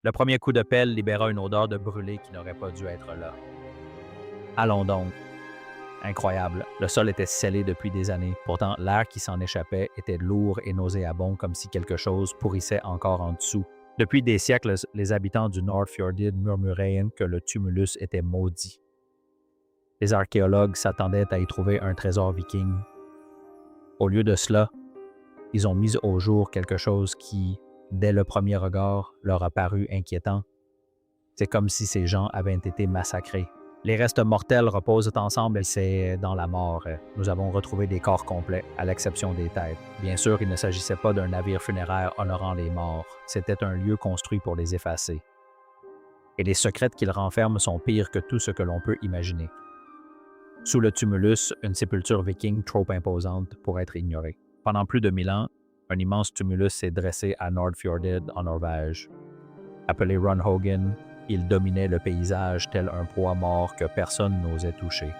Le premier coup de pelle libéra une odeur de brûlé qui n'aurait pas dû être là. Allons donc. Incroyable. Le sol était scellé depuis des années. Pourtant, l'air qui s'en échappait était lourd et nauséabond, comme si quelque chose pourrissait encore en dessous. Depuis des siècles, les habitants du North Fjordid murmuraient que le tumulus était maudit. Les archéologues s'attendaient à y trouver un trésor viking. Au lieu de cela, ils ont mis au jour quelque chose qui, dès le premier regard, leur a paru inquiétant. C'est comme si ces gens avaient été massacrés. Les restes mortels reposent ensemble et c'est dans la mort. Nous avons retrouvé des corps complets, à l'exception des têtes. Bien sûr, il ne s'agissait pas d'un navire funéraire honorant les morts. C'était un lieu construit pour les effacer. Et les secrets qu'il renferme sont pires que tout ce que l'on peut imaginer. Sous le tumulus, une sépulture viking trop imposante pour être ignorée. Pendant plus de 1000 ans, un immense tumulus s'est dressé à Nordfjordir en Norvège. Appelé Runhogen, il dominait le paysage tel un poids mort que personne n'osait toucher.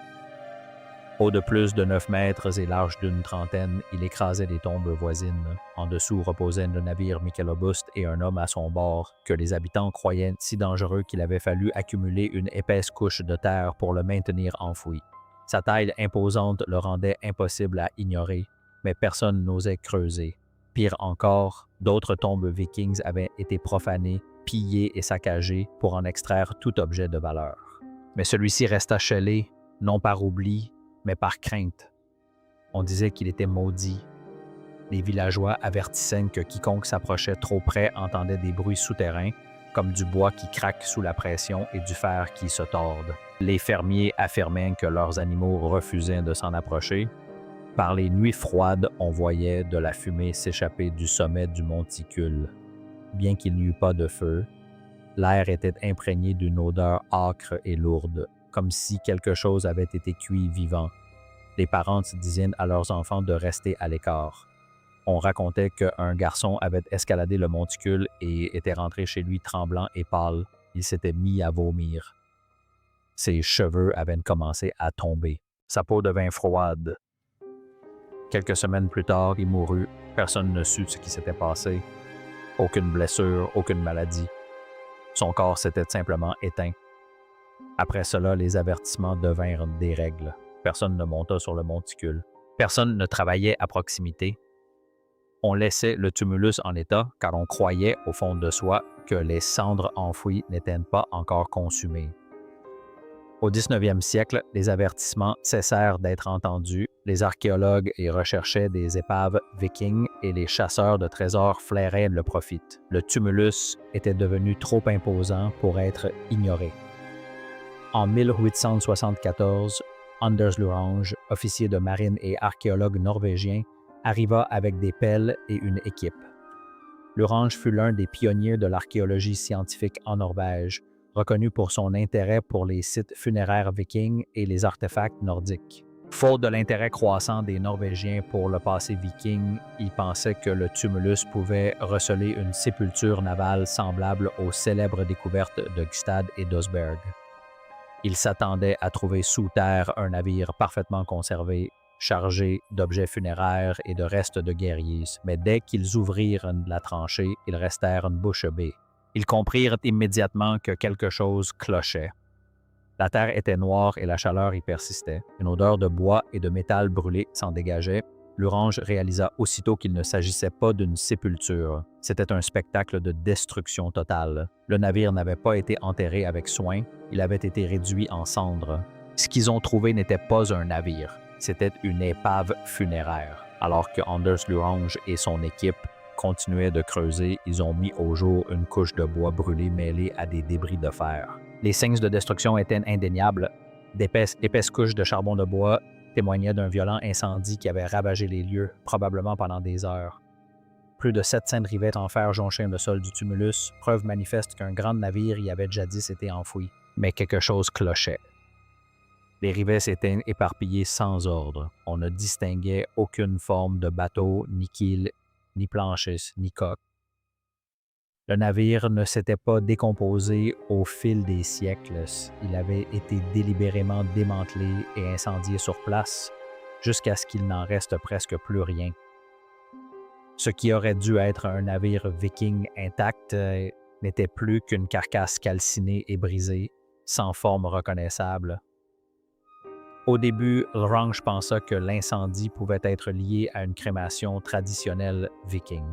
Haut de plus de 9 mètres et large d'une trentaine, il écrasait des tombes voisines. En dessous reposait le navire Michelobuste et un homme à son bord, que les habitants croyaient si dangereux qu'il avait fallu accumuler une épaisse couche de terre pour le maintenir enfoui. Sa taille imposante le rendait impossible à ignorer, mais personne n'osait creuser. Pire encore, d'autres tombes vikings avaient été profanées, pillées et saccagées pour en extraire tout objet de valeur. Mais celui-ci resta scellé, non par oubli, mais par crainte. On disait qu'il était maudit. Les villageois avertissaient que quiconque s'approchait trop près entendait des bruits souterrains, comme du bois qui craque sous la pression et du fer qui se torde. Les fermiers affirmaient que leurs animaux refusaient de s'en approcher. Par les nuits froides, on voyait de la fumée s'échapper du sommet du monticule. Bien qu'il n'y eût pas de feu, l'air était imprégné d'une odeur âcre et lourde, comme si quelque chose avait été cuit vivant. Les parents disaient à leurs enfants de rester à l'écart. On racontait qu'un garçon avait escaladé le monticule et était rentré chez lui tremblant et pâle. Il s'était mis à vomir. Ses cheveux avaient commencé à tomber. Sa peau devint froide. Quelques semaines plus tard, il mourut. Personne ne sut ce qui s'était passé. Aucune blessure, aucune maladie. Son corps s'était simplement éteint. Après cela, les avertissements devinrent des règles. Personne ne monta sur le monticule. Personne ne travaillait à proximité. On laissait le tumulus en état car on croyait au fond de soi que les cendres enfouies n'étaient pas encore consumées. Au 19e siècle, les avertissements cessèrent d'être entendus, les archéologues y recherchaient des épaves vikings et les chasseurs de trésors flairaient le profit. Le tumulus était devenu trop imposant pour être ignoré. En 1874, Anders Lurange, officier de marine et archéologue norvégien, arriva avec des pelles et une équipe. Lurange fut l'un des pionniers de l'archéologie scientifique en Norvège, reconnu pour son intérêt pour les sites funéraires vikings et les artefacts nordiques. Faute de l'intérêt croissant des Norvégiens pour le passé viking, ils pensaient que le tumulus pouvait receler une sépulture navale semblable aux célèbres découvertes de Gstad et d'Osberg. Ils s'attendaient à trouver sous terre un navire parfaitement conservé, chargé d'objets funéraires et de restes de guerriers, mais dès qu'ils ouvrirent la tranchée, ils restèrent bouche bée. Ils comprirent immédiatement que quelque chose clochait. La terre était noire et la chaleur y persistait. Une odeur de bois et de métal brûlé s'en dégageait. Lurange réalisa aussitôt qu'il ne s'agissait pas d'une sépulture. C'était un spectacle de destruction totale. Le navire n'avait pas été enterré avec soin, il avait été réduit en cendres. Ce qu'ils ont trouvé n'était pas un navire, c'était une épave funéraire. Alors que Anders Lurange et son équipe continuaient de creuser, ils ont mis au jour une couche de bois brûlé mêlée à des débris de fer. Les signes de destruction étaient indéniables. D'épaisses couches de charbon de bois témoignaient d'un violent incendie qui avait ravagé les lieux, probablement pendant des heures. Plus de 700 rivets en fer jonchaient le sol du tumulus, preuve manifeste qu'un grand navire y avait jadis été enfoui. Mais quelque chose clochait. Les rivets s'étaient éparpillés sans ordre. On ne distinguait aucune forme de bateau, ni quille, ni planches, ni coque. Le navire ne s'était pas décomposé au fil des siècles. Il avait été délibérément démantelé et incendié sur place, jusqu'à ce qu'il n'en reste presque plus rien. Ce qui aurait dû être un navire viking intact n'était plus qu'une carcasse calcinée et brisée, sans forme reconnaissable. Au début, Lrange pensa que l'incendie pouvait être lié à une crémation traditionnelle viking.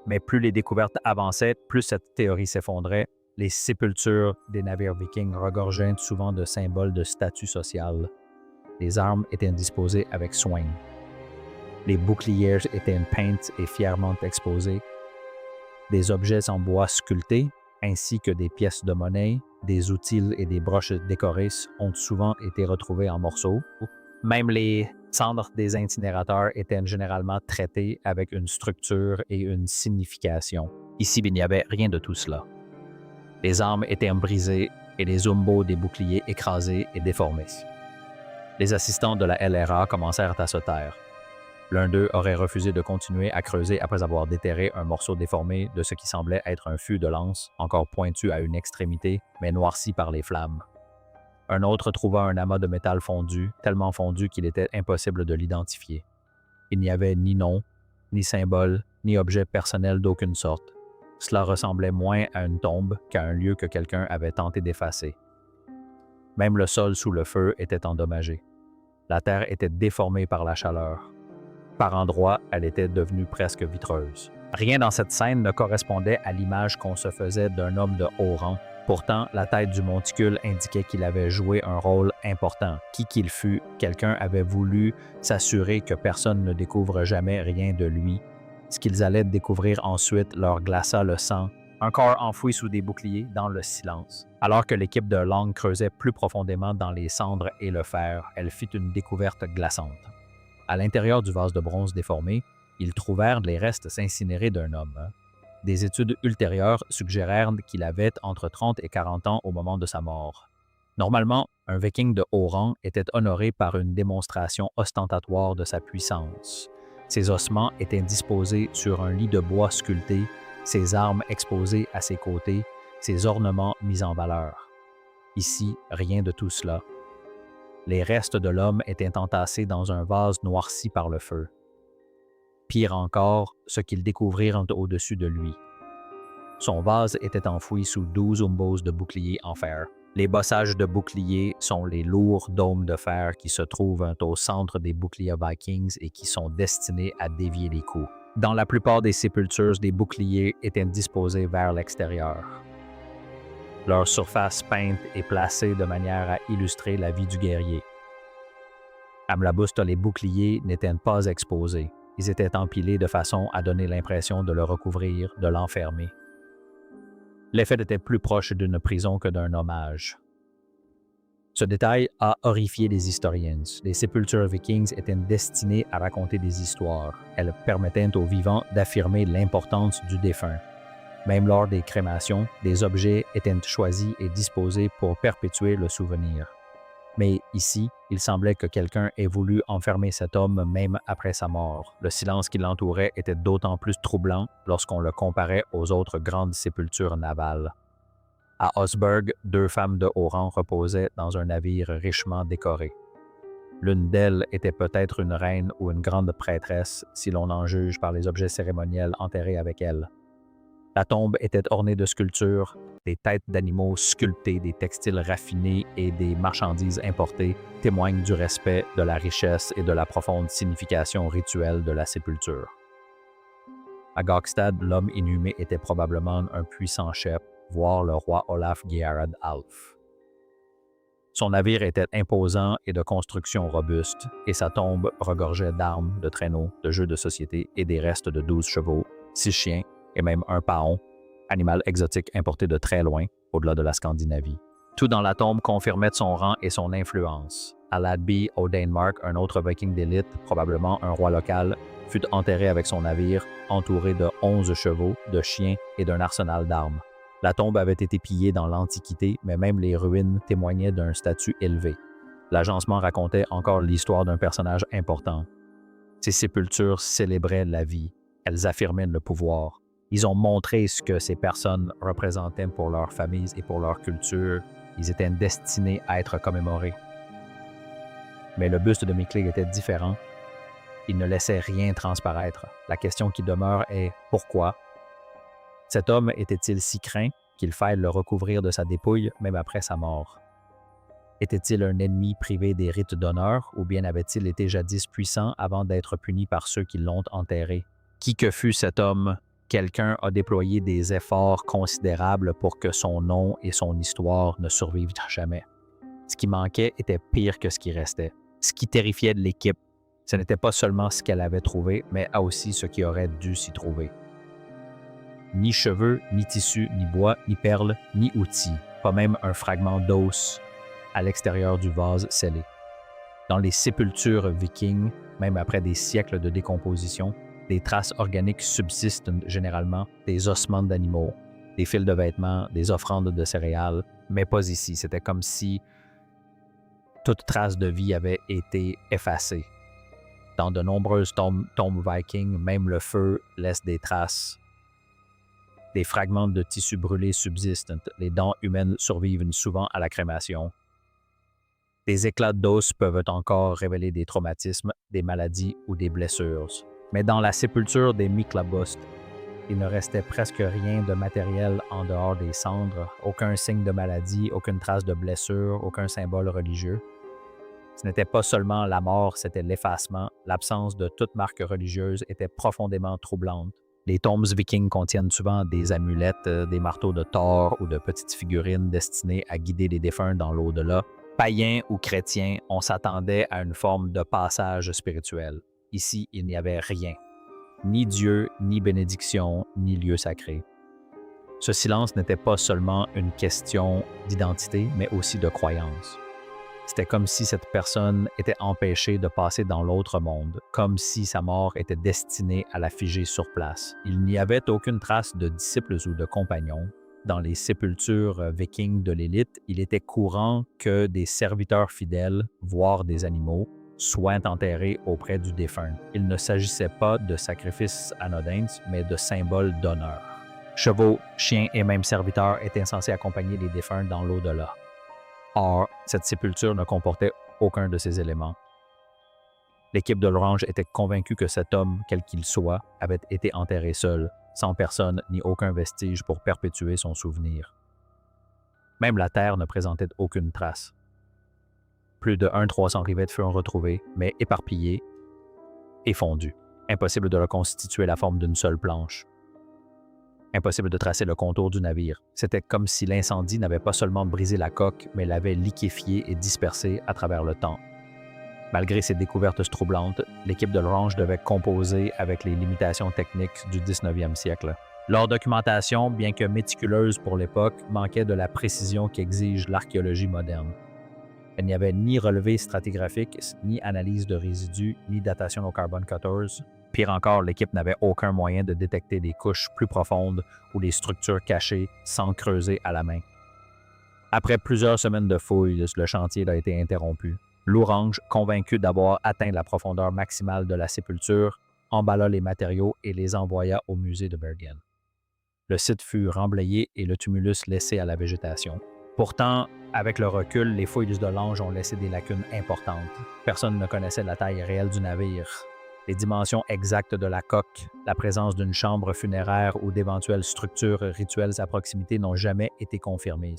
Mais plus les découvertes avançaient, plus cette théorie s'effondrait. Les sépultures des navires vikings regorgeaient souvent de symboles de statut social. Les armes étaient disposées avec soin. Les boucliers étaient peintes et fièrement exposés. Des objets en bois sculptés, ainsi que des pièces de monnaie, des outils et des broches décorées ont souvent été retrouvés en morceaux. Même les cendres des incinérateurs étaient généralement traitées avec une structure et une signification. Ici, il n'y avait rien de tout cela. Les armes étaient brisées et les umbos des boucliers écrasés et déformés. Les assistants de la LRA commencèrent à se taire. L'un d'eux aurait refusé de continuer à creuser après avoir déterré un morceau déformé de ce qui semblait être un fût de lance, encore pointu à une extrémité, mais noirci par les flammes. Un autre trouva un amas de métal fondu, tellement fondu qu'il était impossible de l'identifier. Il n'y avait ni nom, ni symbole, ni objet personnel d'aucune sorte. Cela ressemblait moins à une tombe qu'à un lieu que quelqu'un avait tenté d'effacer. Même le sol sous le feu était endommagé. La terre était déformée par la chaleur. Par endroits, elle était devenue presque vitreuse. Rien dans cette scène ne correspondait à l'image qu'on se faisait d'un homme de haut rang. Pourtant, la tête du monticule indiquait qu'il avait joué un rôle important. Qui qu'il fût, quelqu'un avait voulu s'assurer que personne ne découvre jamais rien de lui. Ce qu'ils allaient découvrir ensuite leur glaça le sang. Un corps enfoui sous des boucliers dans le silence. Alors que l'équipe de Lang creusait plus profondément dans les cendres et le fer, elle fit une découverte glaçante. À l'intérieur du vase de bronze déformé, ils trouvèrent les restes incinérés d'un homme. Des études ultérieures suggérèrent qu'il avait entre 30 et 40 ans au moment de sa mort. Normalement, un viking de haut rang était honoré par une démonstration ostentatoire de sa puissance. Ses ossements étaient disposés sur un lit de bois sculpté, ses armes exposées à ses côtés, ses ornements mis en valeur. Ici, rien de tout cela. Les restes de l'homme étaient entassés dans un vase noirci par le feu. Pire encore, ce qu'ils découvrirent au-dessus de lui. Son vase était enfoui sous 12 umbos de boucliers en fer. Les bossages de boucliers sont les lourds dômes de fer qui se trouvent au centre des boucliers vikings et qui sont destinés à dévier les coups. Dans la plupart des sépultures, des boucliers étaient disposés vers l'extérieur. Leur surface peinte est placée de manière à illustrer la vie du guerrier. Amlabusta, les boucliers n'étaient pas exposés. Ils étaient empilés de façon à donner l'impression de le recouvrir, de l'enfermer. L'effet était plus proche d'une prison que d'un hommage. Ce détail a horrifié les historiens. Les sépultures vikings étaient destinées à raconter des histoires. Elles permettaient aux vivants d'affirmer l'importance du défunt. Même lors des crémations, des objets étaient choisis et disposés pour perpétuer le souvenir. Mais ici, il semblait que quelqu'un ait voulu enfermer cet homme même après sa mort. Le silence qui l'entourait était d'autant plus troublant lorsqu'on le comparait aux autres grandes sépultures navales. À Osberg, 2 femmes de haut rang reposaient dans un navire richement décoré. L'une d'elles était peut-être une reine ou une grande prêtresse, si l'on en juge par les objets cérémoniels enterrés avec elle. La tombe était ornée de sculptures, des têtes d'animaux sculptées, des textiles raffinés et des marchandises importées témoignent du respect, de la richesse et de la profonde signification rituelle de la sépulture. À Gokstad, l'homme inhumé était probablement un puissant chef, voire le roi Olaf Geirrad Alf. Son navire était imposant et de construction robuste, et sa tombe regorgeait d'armes, de traîneaux, de jeux de société et des restes de 12 chevaux, 6 chiens et même un paon, animal exotique importé de très loin, au-delà de la Scandinavie. Tout dans la tombe confirmait son rang et son influence. À Ladby, au Danemark, un autre viking d'élite, probablement un roi local, fut enterré avec son navire, entouré de 11 chevaux, de chiens et d'un arsenal d'armes. La tombe avait été pillée dans l'Antiquité, mais même les ruines témoignaient d'un statut élevé. L'agencement racontait encore l'histoire d'un personnage important. Ces sépultures célébraient la vie. Elles affirmaient le pouvoir. Ils ont montré ce que ces personnes représentaient pour leurs familles et pour leur culture. Ils étaient destinés à être commémorés. Mais le buste de Miklig était différent. Il ne laissait rien transparaître. La question qui demeure est pourquoi? Cet homme était-il si craint? qu'il faille le recouvrir de sa dépouille même après sa mort? Était-il un ennemi privé des rites d'honneur ou bien avait-il été jadis puissant avant d'être puni par ceux qui l'ont enterré? Qui que fût cet homme, quelqu'un a déployé des efforts considérables pour que son nom et son histoire ne survivent jamais. Ce qui manquait était pire que ce qui restait. Ce qui terrifiait de l'équipe, ce n'était pas seulement ce qu'elle avait trouvé, mais aussi ce qui aurait dû s'y trouver. Ni cheveux, ni tissus, ni bois, ni perles, ni outils, pas même un fragment d'os à l'extérieur du vase scellé. Dans les sépultures vikings, même après des siècles de décomposition, des traces organiques subsistent généralement, des ossements d'animaux, des fils de vêtements, des offrandes de céréales, mais pas ici. C'était comme si toute trace de vie avait été effacée. Dans de nombreuses tombes vikings, même le feu laisse des traces. Des fragments de tissus brûlés subsistent. Les dents humaines survivent souvent à la crémation. Des éclats d'os peuvent encore révéler des traumatismes, des maladies ou des blessures. Mais dans la sépulture des Miklabust, il ne restait presque rien de matériel en dehors des cendres, aucun signe de maladie, aucune trace de blessure, aucun symbole religieux. Ce n'était pas seulement la mort, c'était l'effacement. L'absence de toute marque religieuse était profondément troublante. Les tombes vikings contiennent souvent des amulettes, des marteaux de Thor ou de petites figurines destinées à guider les défunts dans l'au-delà. Païens ou chrétiens, on s'attendait à une forme de passage spirituel. Ici, il n'y avait rien. Ni Dieu, ni bénédiction, ni lieu sacré. Ce silence n'était pas seulement une question d'identité, mais aussi de croyance. C'était comme si cette personne était empêchée de passer dans l'autre monde, comme si sa mort était destinée à la figer sur place. Il n'y avait aucune trace de disciples ou de compagnons. Dans les sépultures vikings de l'élite, il était courant que des serviteurs fidèles, voire des animaux, soient enterrés auprès du défunt. Il ne s'agissait pas de sacrifices anodins, mais de symboles d'honneur. Chevaux, chiens et même serviteurs étaient censés accompagner les défunts dans l'au-delà. Or, cette sépulture ne comportait aucun de ces éléments. L'équipe de l'Orange était convaincue que cet homme, quel qu'il soit, avait été enterré seul, sans personne ni aucun vestige pour perpétuer son souvenir. Même la terre ne présentait aucune trace. Plus de 300 rivettes furent retrouvés, mais éparpillés et fondus. Impossible de reconstituer la forme d'une seule planche. Impossible de tracer le contour du navire. C'était comme si l'incendie n'avait pas seulement brisé la coque, mais l'avait liquéfiée et dispersée à travers le temps. Malgré ces découvertes troublantes, l'équipe de l'Orange devait composer avec les limitations techniques du 19e siècle. Leur documentation, bien que méticuleuse pour l'époque, manquait de la précision qu'exige l'archéologie moderne. Il n'y avait ni relevé stratigraphique, ni analyse de résidus, ni datation au carbon 14. Pire encore, l'équipe n'avait aucun moyen de détecter des couches plus profondes ou des structures cachées sans creuser à la main. Après plusieurs semaines de fouilles, le chantier a été interrompu. L'Orange, convaincu d'avoir atteint la profondeur maximale de la sépulture, emballa les matériaux et les envoya au musée de Bergen. Le site fut remblayé et le tumulus laissé à la végétation. Pourtant, avec le recul, les fouilles de l'Ange ont laissé des lacunes importantes. Personne ne connaissait la taille réelle du navire. Les dimensions exactes de la coque, la présence d'une chambre funéraire ou d'éventuelles structures rituelles à proximité n'ont jamais été confirmées.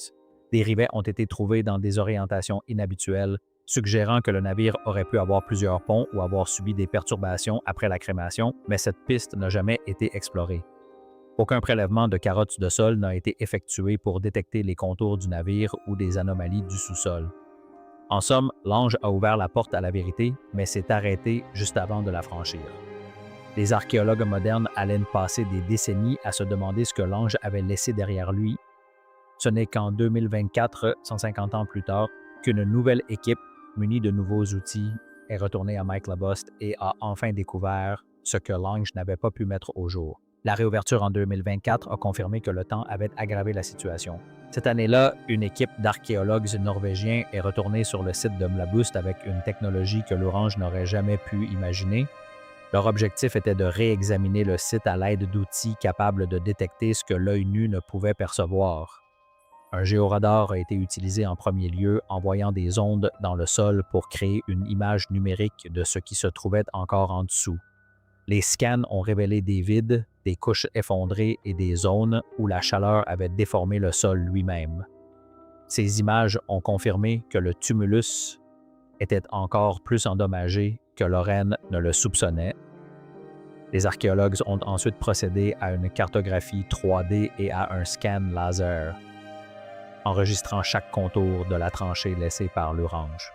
Des rivets ont été trouvés dans des orientations inhabituelles, suggérant que le navire aurait pu avoir plusieurs ponts ou avoir subi des perturbations après la crémation, mais cette piste n'a jamais été explorée. Aucun prélèvement de carottes de sol n'a été effectué pour détecter les contours du navire ou des anomalies du sous-sol. En somme, l'Ange a ouvert la porte à la vérité, mais s'est arrêté juste avant de la franchir. Les archéologues modernes allaient passer des décennies à se demander ce que l'Ange avait laissé derrière lui. Ce n'est qu'en 2024, 150 ans plus tard, qu'une nouvelle équipe, munie de nouveaux outils, est retournée à Miklabust et a enfin découvert ce que l'Ange n'avait pas pu mettre au jour. La réouverture en 2024 a confirmé que le temps avait aggravé la situation. Cette année-là, une équipe d'archéologues norvégiens est retournée sur le site de Mlabust avec une technologie que l'Orange n'aurait jamais pu imaginer. Leur objectif était de réexaminer le site à l'aide d'outils capables de détecter ce que l'œil nu ne pouvait percevoir. Un géoradar a été utilisé en premier lieu, envoyant des ondes dans le sol pour créer une image numérique de ce qui se trouvait encore en dessous. Les scans ont révélé des vides, des couches effondrées et des zones où la chaleur avait déformé le sol lui-même. Ces images ont confirmé que le tumulus était encore plus endommagé que Loren ne le soupçonnait. Les archéologues ont ensuite procédé à une cartographie 3D et à un scan laser, enregistrant chaque contour de la tranchée laissée par l'Orange.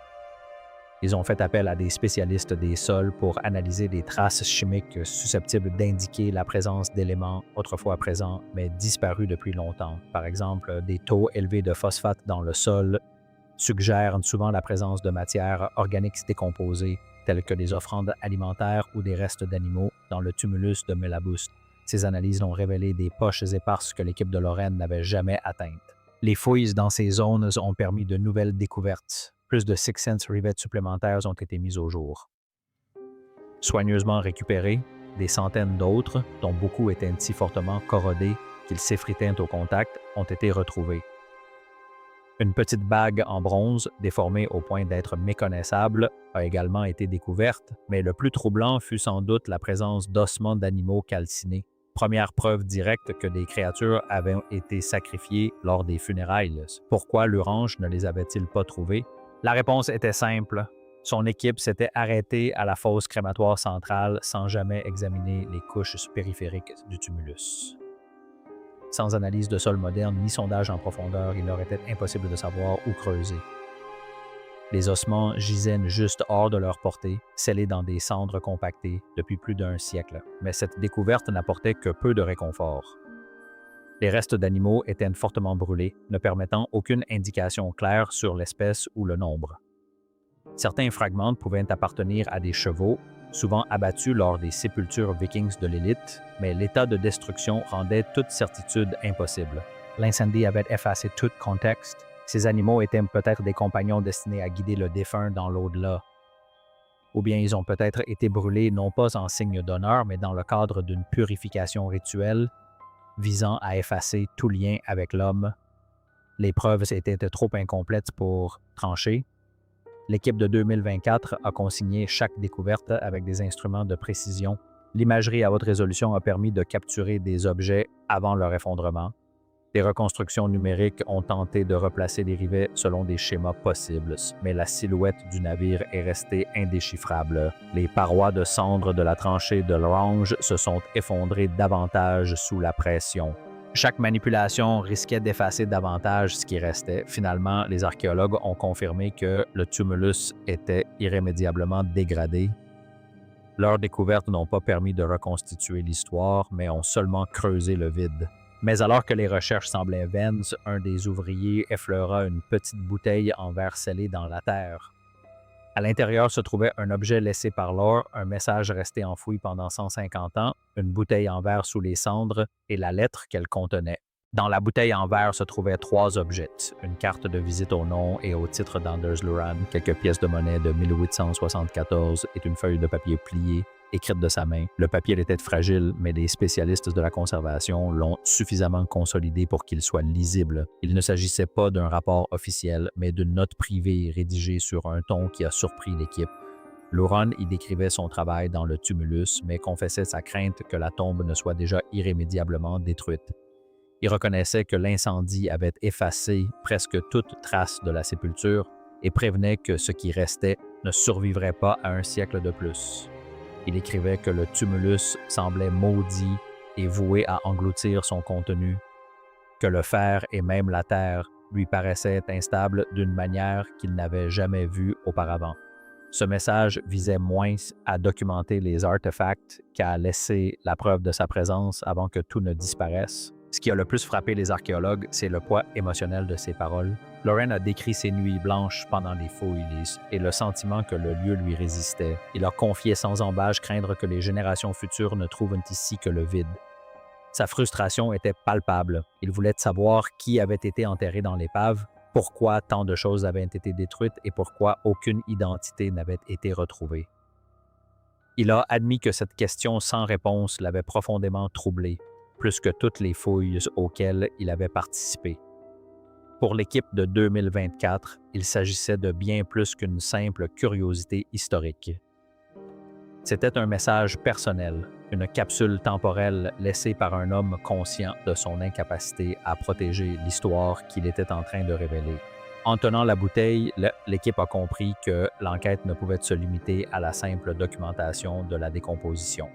Ils ont fait appel à des spécialistes des sols pour analyser des traces chimiques susceptibles d'indiquer la présence d'éléments autrefois présents mais disparus depuis longtemps. Par exemple, des taux élevés de phosphate dans le sol suggèrent souvent la présence de matières organiques décomposées, telles que des offrandes alimentaires ou des restes d'animaux dans le tumulus de Melabust. Ces analyses ont révélé des poches éparses que l'équipe de Lorraine n'avait jamais atteintes. Les fouilles dans ces zones ont permis de nouvelles découvertes. Plus de Sixth Sense rivets supplémentaires ont été mis au jour. Soigneusement récupérés, des centaines d'autres, dont beaucoup étaient si fortement corrodés qu'ils s'effritaient au contact, ont été retrouvés. Une petite bague en bronze, déformée au point d'être méconnaissable, a également été découverte, mais le plus troublant fut sans doute la présence d'ossements d'animaux calcinés, première preuve directe que des créatures avaient été sacrifiées lors des funérailles. Pourquoi l'Orange ne les avait-il pas trouvées? La réponse était simple. Son équipe s'était arrêtée à la fosse crématoire centrale sans jamais examiner les couches périphériques du tumulus. Sans analyse de sol moderne ni sondage en profondeur, il leur était impossible de savoir où creuser. Les ossements gisaient juste hors de leur portée, scellés dans des cendres compactées depuis plus d'un siècle, mais cette découverte n'apportait que peu de réconfort. Les restes d'animaux étaient fortement brûlés, ne permettant aucune indication claire sur l'espèce ou le nombre. Certains fragments pouvaient appartenir à des chevaux, souvent abattus lors des sépultures vikings de l'élite, mais l'état de destruction rendait toute certitude impossible. L'incendie avait effacé tout contexte. Ces animaux étaient peut-être des compagnons destinés à guider le défunt dans l'au-delà. Ou bien ils ont peut-être été brûlés non pas en signe d'honneur, mais dans le cadre d'une purification rituelle visant à effacer tout lien avec l'homme. Les preuves étaient trop incomplètes pour trancher. L'équipe de 2024 a consigné chaque découverte avec des instruments de précision. L'imagerie à haute résolution a permis de capturer des objets avant leur effondrement. Des reconstructions numériques ont tenté de replacer les rivets selon des schémas possibles, mais la silhouette du navire est restée indéchiffrable. Les parois de cendres de la tranchée de l'Orange se sont effondrées davantage sous la pression. Chaque manipulation risquait d'effacer davantage ce qui restait. Finalement, les archéologues ont confirmé que le tumulus était irrémédiablement dégradé. Leurs découvertes n'ont pas permis de reconstituer l'histoire, mais ont seulement creusé le vide. Mais alors que les recherches semblaient vaines, un des ouvriers effleura une petite bouteille en verre scellé dans la terre. À l'intérieur se trouvait un objet laissé par l'or, un message resté enfoui pendant 150 ans, une bouteille en verre sous les cendres et la lettre qu'elle contenait. Dans la bouteille en verre se trouvaient 3 objets, une carte de visite au nom et au titre d'Anders Luran, quelques pièces de monnaie de 1874 et une feuille de papier pliée, écrite de sa main. Le papier était fragile, mais les spécialistes de la conservation l'ont suffisamment consolidé pour qu'il soit lisible. Il ne s'agissait pas d'un rapport officiel, mais d'une note privée rédigée sur un ton qui a surpris l'équipe. Luran y décrivait son travail dans le tumulus, mais confessait sa crainte que la tombe ne soit déjà irrémédiablement détruite. Il reconnaissait que l'incendie avait effacé presque toute trace de la sépulture et prévenait que ce qui restait ne survivrait pas à un siècle de plus. Il écrivait que le tumulus semblait maudit et voué à engloutir son contenu, que le fer et même la terre lui paraissaient instables d'une manière qu'il n'avait jamais vue auparavant. Ce message visait moins à documenter les artefacts qu'à laisser la preuve de sa présence avant que tout ne disparaisse. Ce qui a le plus frappé les archéologues, c'est le poids émotionnel de ses paroles. Loren a décrit ses nuits blanches pendant les fouilles et le sentiment que le lieu lui résistait. Il a confié sans embâche craindre que les générations futures ne trouvent ici que le vide. Sa frustration était palpable. Il voulait savoir qui avait été enterré dans l'épave, pourquoi tant de choses avaient été détruites et pourquoi aucune identité n'avait été retrouvée. Il a admis que cette question sans réponse l'avait profondément troublé, plus que toutes les fouilles auxquelles il avait participé. Pour l'équipe de 2024, il s'agissait de bien plus qu'une simple curiosité historique. C'était un message personnel, une capsule temporelle laissée par un homme conscient de son incapacité à protéger l'histoire qu'il était en train de révéler. En tenant la bouteille, l'équipe a compris que l'enquête ne pouvait se limiter à la simple documentation de la décomposition.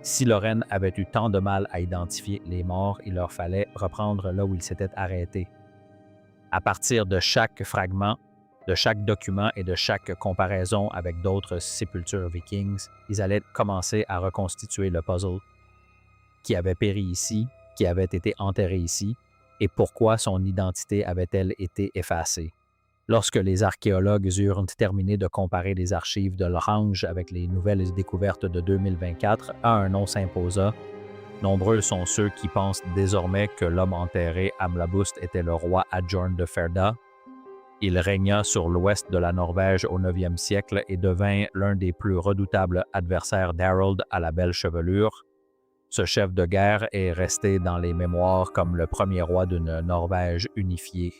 Si Loren avait eu tant de mal à identifier les morts, il leur fallait reprendre là où ils s'étaient arrêtés. À partir de chaque fragment, de chaque document et de chaque comparaison avec d'autres sépultures vikings, ils allaient commencer à reconstituer le puzzle. Qui avait péri ici, qui avait été enterré ici, et pourquoi son identité avait-elle été effacée. Lorsque les archéologues eurent terminé de comparer les archives de l'Orange avec les nouvelles découvertes de 2024, un nom s'imposa. Nombreux sont ceux qui pensent désormais que l'homme enterré Amlabust était le roi Adjorn de Ferda. Il régna sur l'ouest de la Norvège au 9e siècle et devint l'un des plus redoutables adversaires d'Harold à la belle chevelure. Ce chef de guerre est resté dans les mémoires comme le premier roi d'une Norvège unifiée.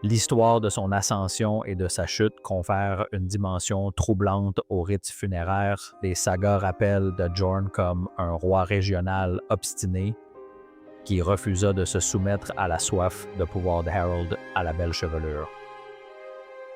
L'histoire de son ascension et de sa chute confère une dimension troublante aux rites funéraires. Les sagas rappellent d'Adjorn comme un roi régional obstiné qui refusa de se soumettre à la soif de pouvoir d'Harold à la belle chevelure.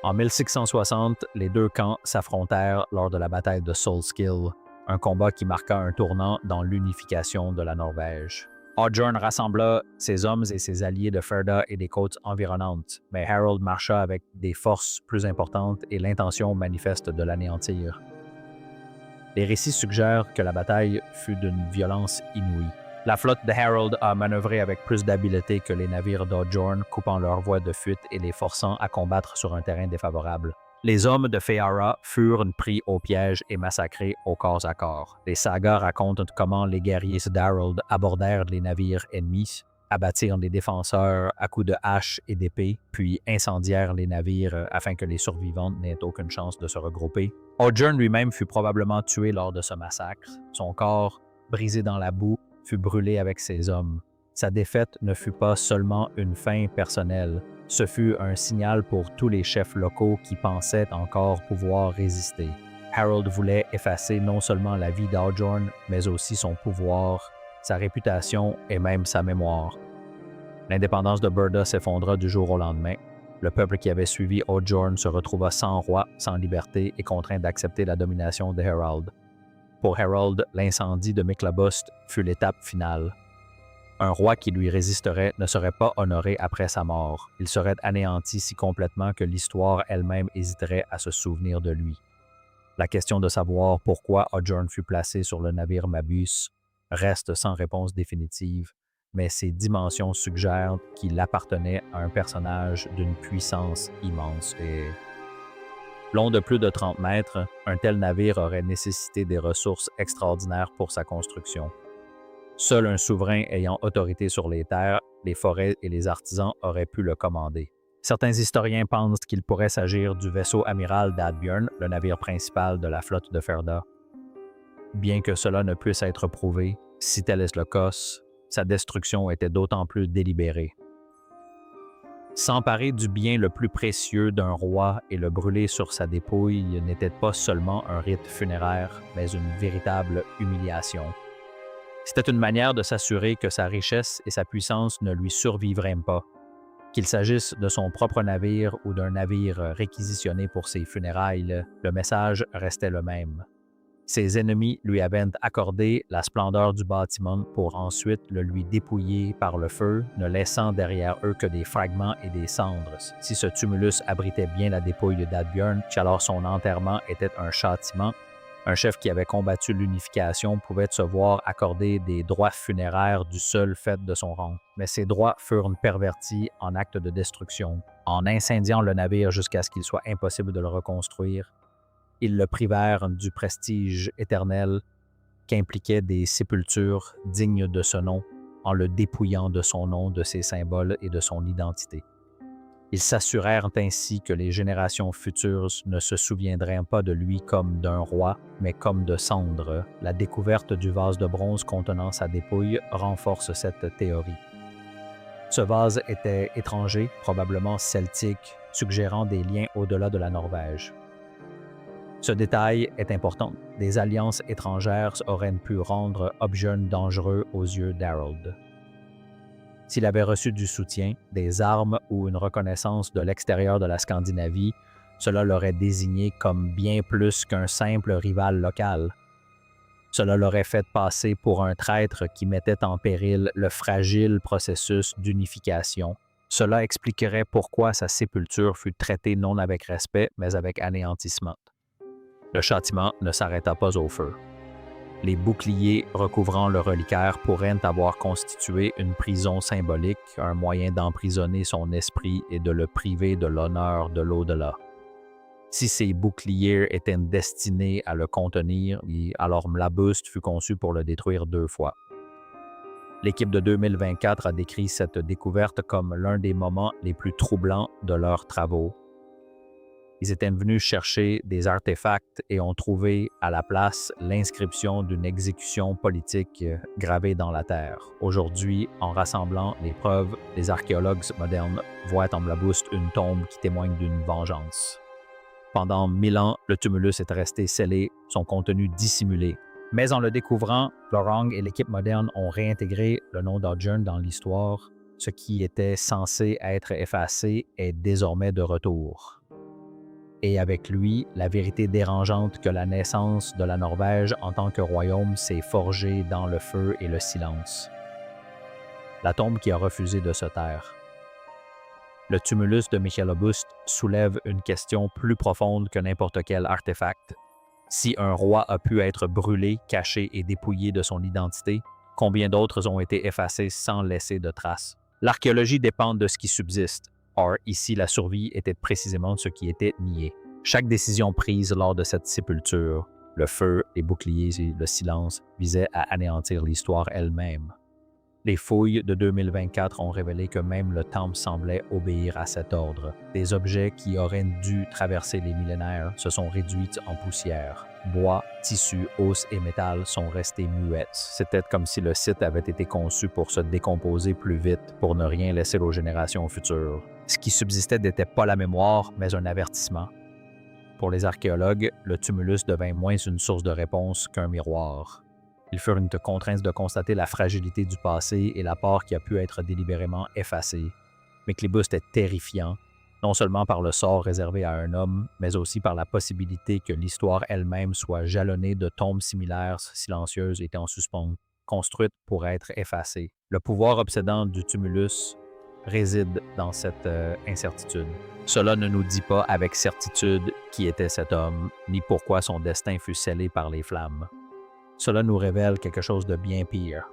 En 1660, les deux camps s'affrontèrent lors de la bataille de Solskill, un combat qui marqua un tournant dans l'unification de la Norvège. Adjorn rassembla ses hommes et ses alliés de Ferda et des côtes environnantes, mais Harold marcha avec des forces plus importantes et l'intention manifeste de l'anéantir. Les récits suggèrent que la bataille fut d'une violence inouïe. La flotte de Harold a manœuvré avec plus d'habileté que les navires d'Adjorn, coupant leur voie de fuite et les forçant à combattre sur un terrain défavorable. Les hommes de Feara furent pris au piège et massacrés au corps à corps. Les sagas racontent comment les guerriers d'Harold abordèrent les navires ennemis, abattirent les défenseurs à coups de hache et d'épée, puis incendièrent les navires afin que les survivants n'aient aucune chance de se regrouper. Adjorn lui-même fut probablement tué lors de ce massacre. Son corps, brisé dans la boue, fut brûlé avec ses hommes. Sa défaite ne fut pas seulement une fin personnelle, ce fut un signal pour tous les chefs locaux qui pensaient encore pouvoir résister. Harold voulait effacer non seulement la vie d'Adjorn, mais aussi son pouvoir, sa réputation et même sa mémoire. L'indépendance de Burda s'effondra du jour au lendemain. Le peuple qui avait suivi Adjorn se retrouva sans roi, sans liberté et contraint d'accepter la domination de Harold. Pour Harold, l'incendie de Myklabust fut l'étape finale. Un roi qui lui résisterait ne serait pas honoré après sa mort. Il serait anéanti si complètement que l'histoire elle-même hésiterait à se souvenir de lui. La question de savoir pourquoi Adjorn fut placé sur le navire Mabus reste sans réponse définitive, mais ses dimensions suggèrent qu'il appartenait à un personnage d'une puissance immense et... Long de plus de 30 mètres, un tel navire aurait nécessité des ressources extraordinaires pour sa construction. Seul un souverain ayant autorité sur les terres, les forêts et les artisans auraient pu le commander. Certains historiens pensent qu'il pourrait s'agir du vaisseau amiral d'Adbjörn, le navire principal de la flotte de Ferda. Bien que cela ne puisse être prouvé, si tel est le cas, sa destruction était d'autant plus délibérée. S'emparer du bien le plus précieux d'un roi et le brûler sur sa dépouille n'était pas seulement un rite funéraire, mais une véritable humiliation. C'était une manière de s'assurer que sa richesse et sa puissance ne lui survivraient pas, qu'il s'agisse de son propre navire ou d'un navire réquisitionné pour ses funérailles, le message restait le même. Ses ennemis lui avaient accordé la splendeur du bâtiment pour ensuite le lui dépouiller par le feu, ne laissant derrière eux que des fragments et des cendres. Si ce tumulus abritait bien la dépouille d'Adbjörn, alors son enterrement était un châtiment. Un chef qui avait combattu l'unification pouvait se voir accorder des droits funéraires du seul fait de son rang. Mais ces droits furent pervertis en acte de destruction. En incendiant le navire jusqu'à ce qu'il soit impossible de le reconstruire, ils le privèrent du prestige éternel qu'impliquaient des sépultures dignes de ce nom en le dépouillant de son nom, de ses symboles et de son identité. Ils s'assurèrent ainsi que les générations futures ne se souviendraient pas de lui comme d'un roi, mais comme de cendres. La découverte du vase de bronze contenant sa dépouille renforce cette théorie. Ce vase était étranger, probablement celtique, suggérant des liens au-delà de la Norvège. Ce détail est important. Des alliances étrangères auraient pu rendre Hobjon dangereux aux yeux d'Harold. S'il avait reçu du soutien, des armes ou une reconnaissance de l'extérieur de la Scandinavie, cela l'aurait désigné comme bien plus qu'un simple rival local. Cela l'aurait fait passer pour un traître qui mettait en péril le fragile processus d'unification. Cela expliquerait pourquoi sa sépulture fut traitée non avec respect, mais avec anéantissement. Le châtiment ne s'arrêta pas au feu. Les boucliers recouvrant le reliquaire pourraient avoir constitué une prison symbolique, un moyen d'emprisonner son esprit et de le priver de l'honneur de l'au-delà. Si ces boucliers étaient destinés à le contenir, alors Mlabuste fut conçu pour le détruire 2 fois. L'équipe de 2024 a décrit cette découverte comme l'un des moments les plus troublants de leurs travaux. Ils étaient venus chercher des artefacts et ont trouvé à la place l'inscription d'une exécution politique gravée dans la terre. Aujourd'hui, en rassemblant les preuves, les archéologues modernes voient en Mlabuste une tombe qui témoigne d'une vengeance. Pendant 1000 ans, le tumulus est resté scellé, son contenu dissimulé. Mais en le découvrant, Lorang et l'équipe moderne ont réintégré le nom d'Hobjon dans l'histoire. Ce qui était censé être effacé est désormais de retour. Et avec lui, la vérité dérangeante que la naissance de la Norvège en tant que royaume s'est forgée dans le feu et le silence. La tombe qui a refusé de se taire. Le tumulus de Mycalobust soulève une question plus profonde que n'importe quel artefact. Si un roi a pu être brûlé, caché et dépouillé de son identité, combien d'autres ont été effacés sans laisser de traces? L'archéologie dépend de ce qui subsiste. Or, ici, la survie était précisément ce qui était nié. Chaque décision prise lors de cette sépulture, le feu, les boucliers et le silence, visait à anéantir l'histoire elle-même. Les fouilles de 2024 ont révélé que même le temple semblait obéir à cet ordre. Des objets qui auraient dû traverser les millénaires se sont réduits en poussière. Bois, tissus, os et métal sont restés muets. C'était comme si le site avait été conçu pour se décomposer plus vite, pour ne rien laisser aux générations futures. Ce qui subsistait n'était pas la mémoire, mais un avertissement. Pour les archéologues, le tumulus devint moins une source de réponse qu'un miroir. Ils furent contraints de constater la fragilité du passé et la part qui a pu être délibérément effacée. Mycalobust est terrifiant, non seulement par le sort réservé à un homme, mais aussi par la possibilité que l'histoire elle-même soit jalonnée de tombes similaires, silencieuses et en suspens, construites pour être effacées. Le pouvoir obsédant du tumulus réside dans cette incertitude. Cela ne nous dit pas avec certitude qui était cet homme, ni pourquoi son destin fut scellé par les flammes. Cela nous révèle quelque chose de bien pire.